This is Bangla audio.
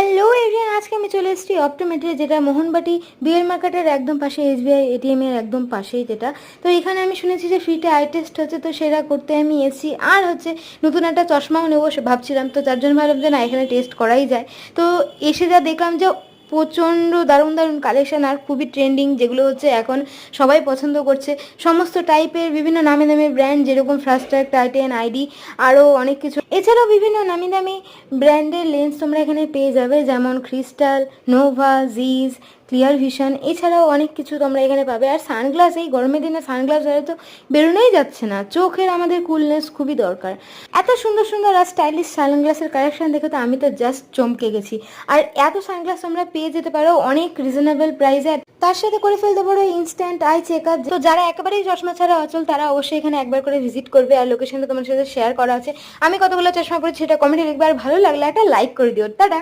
হ্যালো এভরিওয়ান, আজকে আমি চলে এসেছি অপটোমেট্রি, যেটা মোহনবাটি বিএল মার্কেটের একদম পাশে, এসবিআই এটিএম এর একদম পাশেই যেটা। তো এখানে আমি শুনেছি যে ফ্রিতে আই টেস্ট হচ্ছে, তো সেটা করতে আমি এসেছি। আর হচ্ছে নতুন একটা চশমাও নেবো ভাবছিলাম, তো তার জন্য ভাবলাম যে না, এখানে টেস্ট করাই যায়। তো এসে যা দেখলাম যে প্রচণ্ড দারুণ দারুণ কালেকশন আর খুবই ট্রেন্ডিং, যেগুলো হচ্ছে এখন সবাই পছন্দ করছে। সমস্ত টাইপের বিভিন্ন নামি দামি ব্র্যান্ড, যেরকম ফাস্ট্র্যাক, টাইটেন, আইডি, আরও অনেক কিছু। এছাড়াও বিভিন্ন নামি দামি ব্র্যান্ডের লেন্স তোমরা এখানে পেয়ে যাবে, যেমন ক্রিস্টাল, নোভা, জিজ, ক্লিয়ার ভিশন। এছাড়াও অনেক কিছু তোমরা এখানে পাবে। আর সানগ্লাস, এই গরমের দিনে সানগ্লাস ছাড়া তো বেরোনোই যাচ্ছে না, চোখের আমাদের কুলনেস খুবই দরকার। এত সুন্দর সুন্দর আর স্টাইলিশ সানগ্লাসের কালেকশন দেখে তো আমি তো জাস্ট চমকে গেছি। আর এত সানগ্লাস তোমরা পেয়ে যেতে পারো অনেক রিজনেবল প্রাইসে। তার সাথে করে ফেলতে পারো ইনস্ট্যান্ট আই চেক আপ। তো যারা একেবারেই চশমা ছাড়া অচল, তারা অবশ্যই এখানে একবার করে ভিজিট করবে। আর লোকেশনটা তোমার সাথে শেয়ার করা আছে। আমি কতগুলো চশমা পড়েছি সেটা কমেন্টে লিখবে। আর ভালো লাগলে একটা লাইক করে দিও। টাটা।